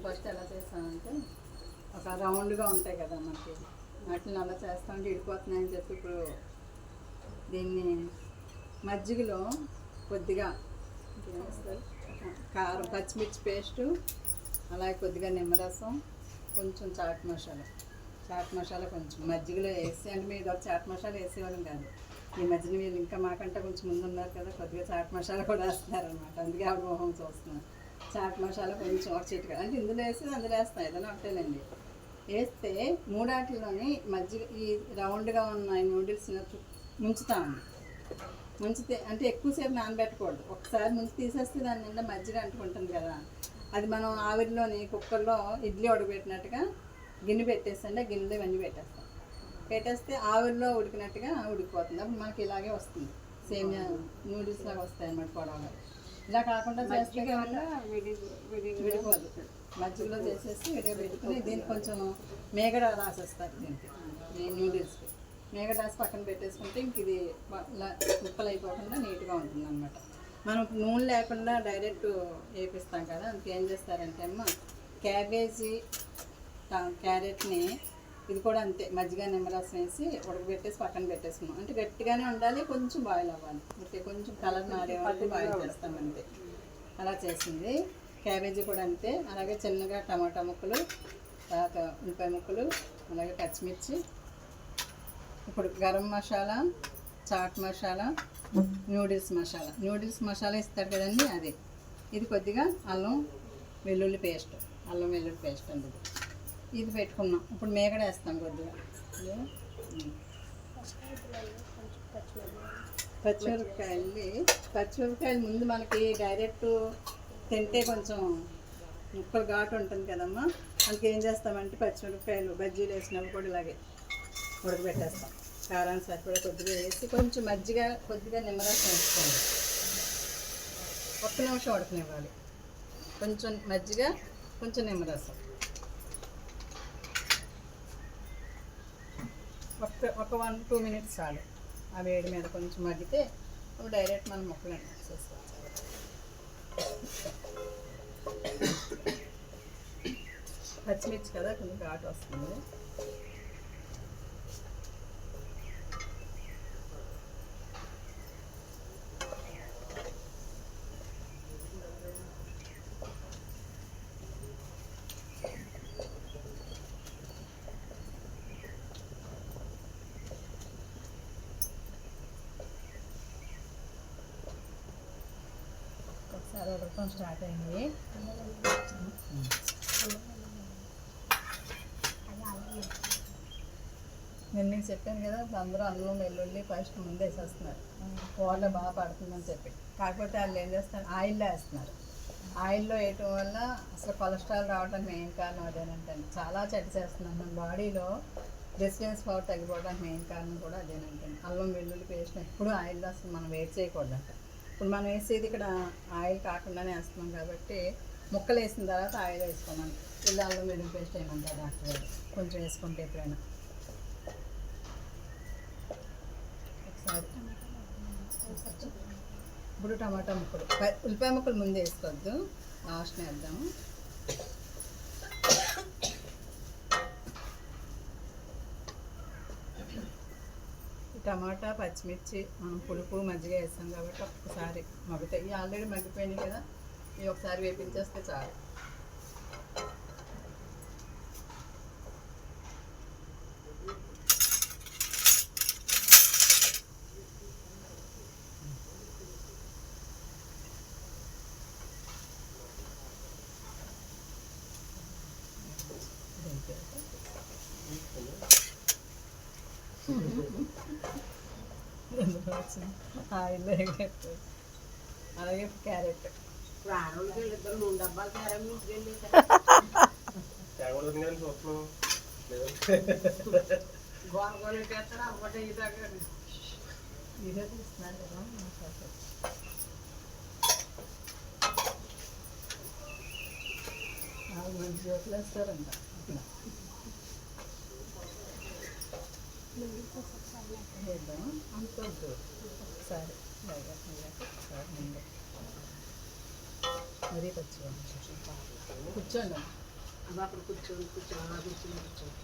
First ఎలా చేస్తానంటే ఒక రౌండ్గా ఉంటాయి కదా మనకి, వాటిని అలా చేస్తామంటే ఇడిపోతున్నాయని చెప్పి ఇప్పుడు దీన్ని మజ్జిగలో కొద్దిగా కారం, పచ్చిమిర్చి పేస్టు, అలాగే కొద్దిగా నిమ్మరసం, కొంచెం చాట్ మసాలా కొంచెం మజ్జిగలో వేసి, అంటే మీరు చాట్ మసాలా వేసేవాళ్ళం కాదు, ఈ మధ్యన వీళ్ళు ఇంకా మాకంటే కొంచెం ముందు ఉన్నారు కదా, కొద్దిగా చాట్ మసాలా కూడా వేస్తున్నారనమాట. అందుకే ఆవిడ మొహం చూస్తున్నాను. చాట్ మసాలా కొంచెం ఒక చిటిక అంటే ఇందులో వేసి అందులో వేస్తాం, ఏదైనా ఒకటేనండి. వేస్తే మూడాటిలోని మజ్జిగ ఈ రౌండ్గా ఉన్న నూడిల్స్ని ముంచుతామండి. ముంచితే అంటే ఎక్కువసేపు నానబెట్టకూడదు, ఒకసారి ముంచి తీసేస్తే దాని నిండా మజ్జిగ అంటుకుంటుంది కదా, అది మనం ఆవిరిలోని కుక్కర్లో ఇడ్లీ ఉడకబెట్టినట్టుగా గిన్నె పెట్టేస్తే గిన్నెలో ఇవన్నీ పెట్టేస్తే ఆవిరిలో ఉడికినట్టుగా ఉడికిపోతుంది. అప్పుడు మనకి ఇలాగే వస్తుంది, సేమియా నూడిల్స్ లాగా వస్తాయి అన్నమాట పొడవగా. ఇలా కాకుండా చేస్తే విడిపోదు, మజ్జిగలో చేసేసి విడిగా పెట్టుకుని దీనికి కొంచెం మేగడ రాసేస్తారు. దీనికి ఈ నూడిల్స్కి మేగడ రాసి పక్కన పెట్టేసుకుంటే ఇంక ఇది ముక్కలు అయిపోకుండా నీట్గా ఉంటుంది అన్నమాట. మనం నూనె లేకుండా డైరెక్ట్ వేపిస్తాం కదా, అందుకే ఏం చేస్తారంటే అమ్మ క్యాబేజీ క్యారెట్ని ఇది కూడా అంతే మజ్జిగ నిమ్మరసం వేసి ఉడకబెట్టేసి పక్కన పెట్టేసుకున్నాం. అంటే గట్టిగానే ఉండాలి, కొంచెం బాయిల్ అవ్వాలి, ఓకే, కొంచెం కలర్ మారే వరకు బాయిల్ చేస్తాం అంతే. అలా చేసింది. క్యాబేజీ కూడా అంతే. అలాగే చిన్నగా టమాటా ముక్కలు, తర్వాత ఉల్లిపాయ ముక్కలు, అలాగే పచ్చిమిర్చి, ఇప్పుడు గరం మసాలా, చాట్ మసాలా, నూడిల్స్ మసాలా ఇస్తారు కదండి, అది. ఇది కొద్దిగా అల్లం వెల్లుల్లి పేస్ట్ అండి, ఇది పెట్టుకున్నాం. ఇప్పుడు మేగడ వేస్తాం కొద్దిగా. పచ్చిమిరపకాయలు ముందు మనకి డైరెక్ట్ తింటే కొంచెం ముక్కలు ఘాటు ఉంటుంది కదమ్మా, అందుకే ఏం చేస్తామంటే పచ్చిమిరపకాయలు బజ్జీలు వేసినప్పుడు కూడా ఇలాగే ఉడకబెట్టేస్తాం. కారాన్ని సరిపడా కొద్దిగా వేసి కొంచెం మజ్జిగ కొద్దిగా నిమ్మరసం వేసుకోండి, ఒక్క నిమిషం ఉడకనివ్వాలి. కొంచెం మజ్జిగ కొంచెం నిమ్మరసం, ఒక 1-2 మినిట్స్ చాలు. ఆ వేడి మీద కొంచెం మగ్గితే అప్పుడు డైరెక్ట్ మనం ముక్కలు వేసేసుకోవచ్చు. పచ్చిమిర్చి కదా కొంచెం ఘాటు వస్తుంది. ఒకసారి ఉడకడం స్టార్ట్ అయింది. నేను మీకు చెప్పాను కదా, అందరూ అల్లం వెల్లుల్లి పేస్ట్ ముందు వేసేస్తున్నారు, కూరలో బాగా పడుతుందని చెప్పి. కాకపోతే వాళ్ళు ఏం చేస్తారు, ఆయిల్లో వేస్తున్నారు. ఆయిల్లో వేయటం వల్ల అసలు కొలెస్ట్రాల్ రావడానికి మెయిన్ కారణం అదేనంటే, చాలా చెడ్డ చేస్తున్నాం మన బాడీలో. రెసిడెన్స్ పవర్ తగ్గిపోవడానికి మెయిన్ కారణం కూడా అదేనంటే, అల్లం వెల్లుల్లి పేస్ట్ ఎప్పుడు ఆయిల్లో అసలు మనం వేడి చేయకూడదంట. ఇప్పుడు మనం వేసేది ఇక్కడ ఆయిల్ కాకుండానే వేస్తున్నాం కాబట్టి ముక్కలు వేసిన తర్వాత ఆయిల్ వేసుకోమని, ఇలా అల్లం వెల్లుల్లి పేస్ట్ వేయమంటారు డాక్టర్ గారు, కొంచెం వేసుకుంటే ఎప్పుడైనా. ఒకసారి ఇప్పుడు టమాటా ముక్కలు, ఉల్లిపాయ ముక్కలు ముందు వేసుకోవద్దు, లాస్ట్ని వేద్దాము. టమాటా పచ్చిమిర్చి మనం పులుపు మజ్జిగ వేస్తాం కాబట్టి ఒక్కసారి మగ్గుతాయి. ఇవి ఆల్రెడీ మగ్గిపోయినాయి కదా, ఇవి ఒకసారి వేపించేస్తే చాలు. అలాగే క్యారెట్, ఇదే తీస్తున్నారు కదా, మంచి జోకులు వేస్తారంట అట్లా. వేద్దాం అనుకోవద్దు, ఒకసారి ఒకసారి ముందు మరీ పచ్చిగా కూర్చోండి. అవి అక్కడ కూర్చోండి, కూర్చో అలా కూర్చొని కూర్చోండి.